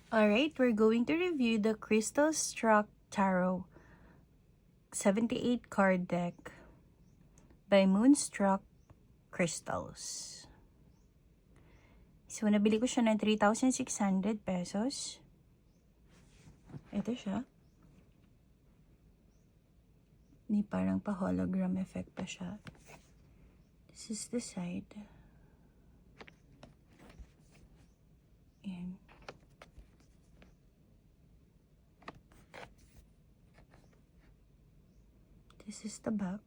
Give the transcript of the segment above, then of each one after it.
Alright, we're going to review the Crystal Struck Tarot 78 card deck by Moonstruck Crystals. So, nabili ko siya ng 3,600 pesos. Ito siya. Ni parang pa-hologram effect pa siya. This is the side. Ayan. This is the back.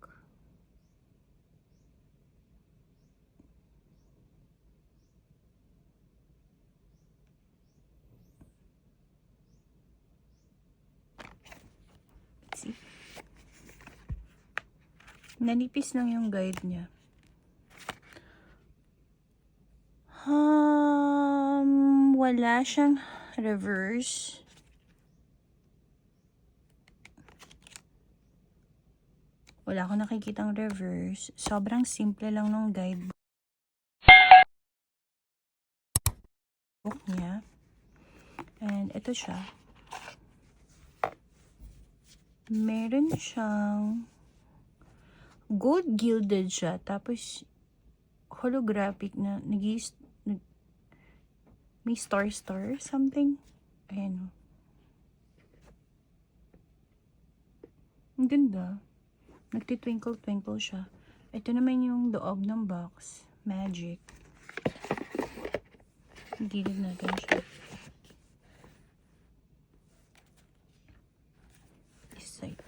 Let's see. Nanipis lang yung guide niya. Wala siyang reverse. Wala akong nakikitang reverse. Sobrang simple lang nung guidebook niya. And ito siya. Meron siyang gold gilded siya. Tapos holographic na may star something. Ayan. Ang ganda. Nagtitwinkle siya. Ito naman yung loob ng box. Magic. Gilid natin siya. This side.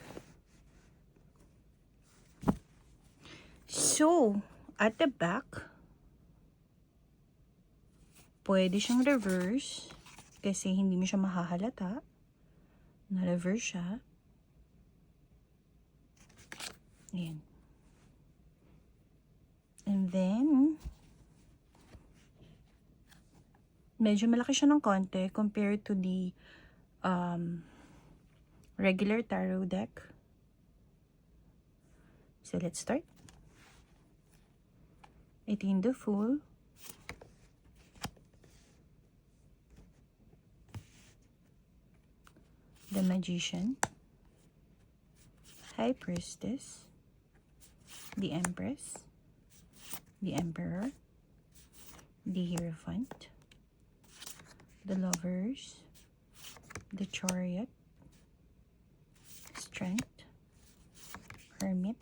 So, at the back, pwede siyang reverse kasi hindi mo siya mahahalata. Na-reverse siya. Ayan. And then, medyo malaki siya ng konti compared to the regular tarot deck. So, let's start. Ito yung the Fool. The Magician, High Priestess, the Empress, the Emperor, the Hierophant, the Lovers, the Chariot, Strength, Hermit,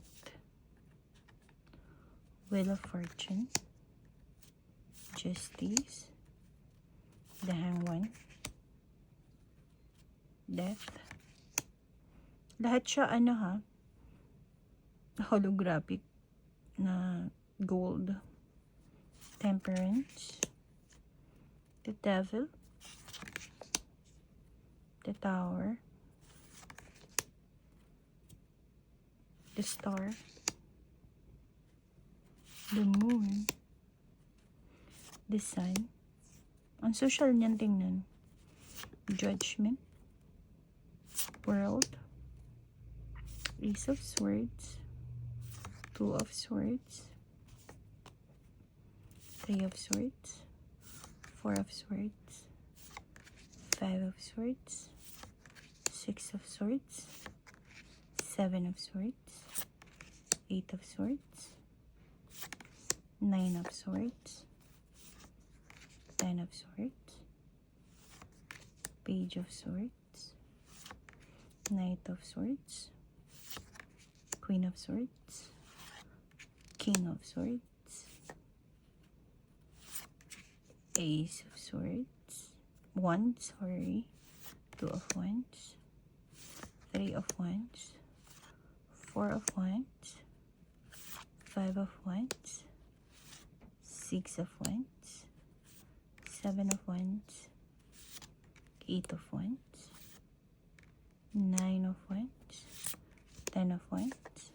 Wheel of Fortune, Justice, the Hanged One, Death. Lahat siya holographic na gold. Temperance, the Devil, the Tower, the Star, the Moon, the Sun. Ang social niyan tingnan. Judgment, World, Ace of Swords, Two of Swords, Three of Swords, Four of Swords, Five of Swords, Six of Swords, Seven of Swords, Eight of Swords, Nine of Swords, Ten of Swords, Page of Swords, Knight of Swords, Queen of Swords, King of Swords, Ace of Swords, Two of Wands, Three of Wands, Four of Wands, Five of Wands, Six of Wands, Seven of Wands, Eight of Wands, Nine of Wands, Ten of Wands,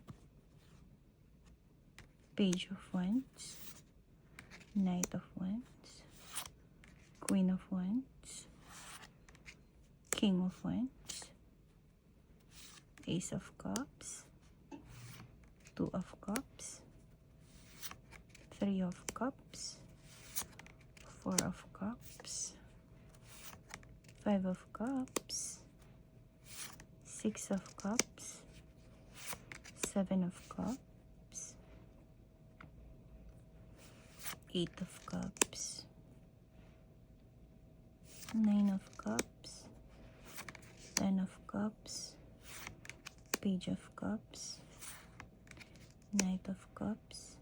Page of Wands, Knight of Wands, Queen of Wands, King of Wands, Ace of Cups, Two of Cups, Three of Cups, Four of Cups, Five of Cups, Six of Cups, Seven of Cups, Eight of Cups, Nine of Cups, Ten of Cups, Page of Cups, Knight of Cups,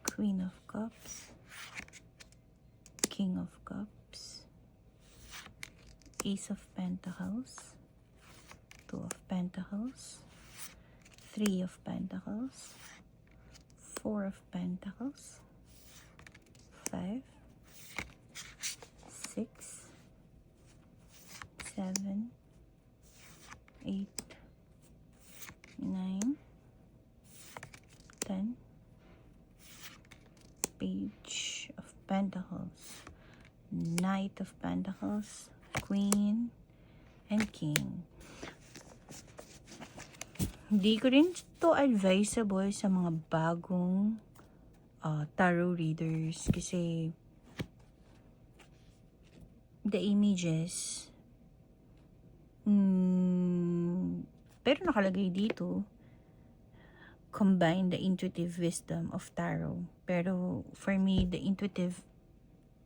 Queen of Cups, King of Cups, Ace of Pentacles, Two of Pentacles, Three of Pentacles, Four of Pentacles, 5, 6, 7, 8, 9, 10, Page of Pentacles, Knight of Pentacles, Queen, and King. Hindi ko rin to advisable sa mga bagong tarot readers kasi the images pero nakalagay dito combine the intuitive wisdom of tarot, pero for me the intuitive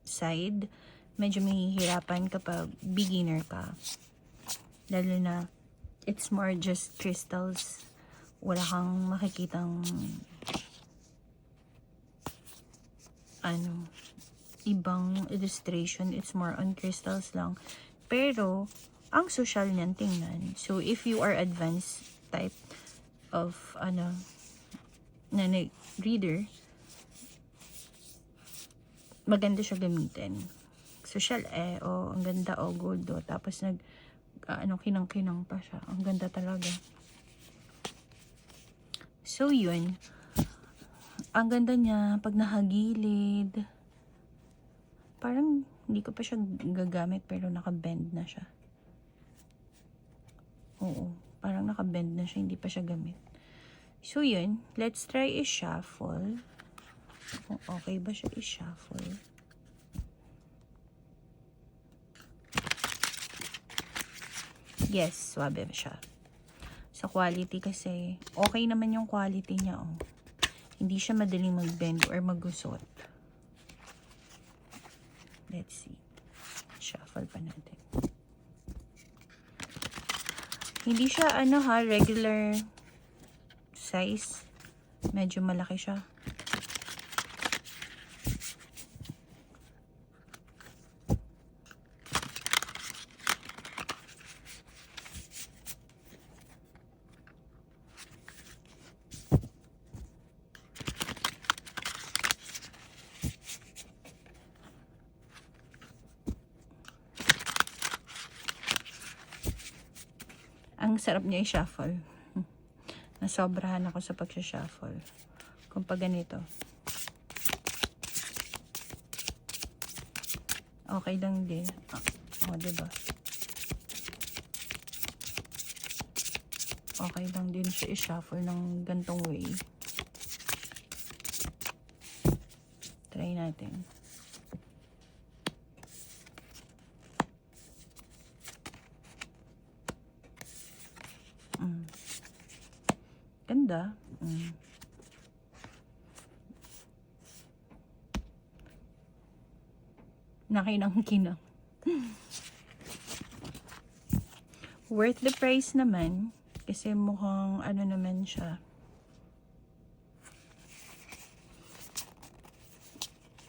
side medyo mahihirapan kapag beginner ka, lalo na it's more just crystals, wala kang makikitang ibang illustration, it's more on crystals lang. Pero ang social niyan tingnan. So if you are advanced type of na reader, maganda siya gamitin. Social ang ganda gold tapos kinang-kinang pa siya. Ang ganda talaga. So yun, ang ganda niya pag nakagilid. Parang hindi ko pa siya gagamit pero naka-bend na siya. Oo, parang naka-bend na siya, hindi pa siya gamit. So yun, let's try i-shuffle. Kung okay ba siya i-shuffle. Yes, swabe siya. Sa quality kasi, okay naman yung quality niya. Hindi siya madaling mag-bend or magusot. Let's see. Shuffle pa natin. Hindi siya regular size. Medyo malaki siya. Ang sarap niya i-shuffle. Nasobrahan ako sa pag-shuffle. Kung pag ganito. Okay lang din. Diba? Okay lang din siya i-shuffle ng gantong way. Try natin. Ganda. Nakinang-kinang. Worth the price naman. Kasi mukhang naman siya.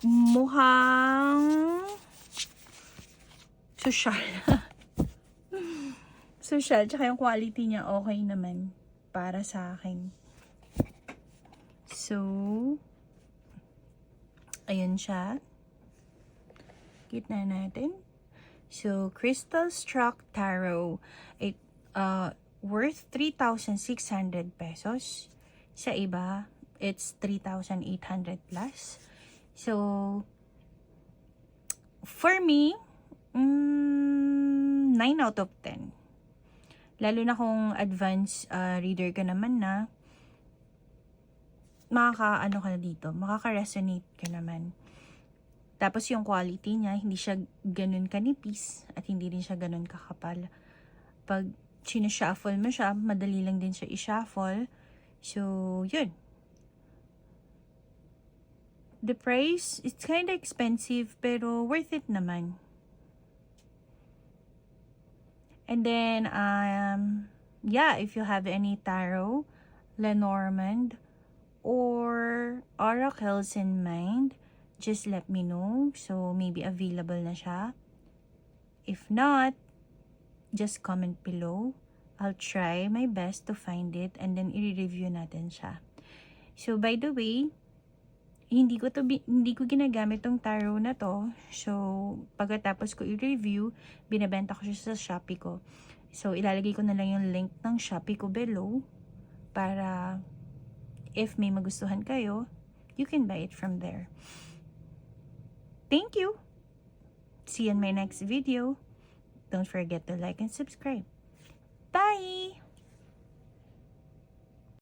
Mukhang social. Social. Tsaka yung quality niya okay naman. Para sa akin. So, ayan siya. Kita natin. So, Crystal Struck Tarot. It, worth 3,600 pesos. Sa iba, it's 3,800 plus. So, for me, 9 out of 10. Lalo na kung advanced reader ka naman na, ka na dito, makaka-resonate ka naman. Tapos yung quality niya, hindi siya ganun kanipis at hindi din siya ganun kakapal. Pag sinushuffle mo siya, madali lang din siya i-shuffle. So, yun. The price, it's kind of expensive pero worth it naman. And then, yeah, if you have any tarot, Lenormand, or oracles in mind, just let me know. So, maybe available na siya. If not, just comment below. I'll try my best to find it and then i-review natin siya. So, by the way, hindi ko ginagamit tong tarot na to. So, pagkatapos ko i-review, binebenta ko siya sa Shopee ko. So, ilalagay ko na lang yung link ng Shopee ko below para if may magustuhan kayo, you can buy it from there. Thank you! See you in my next video. Don't forget to like and subscribe. Bye!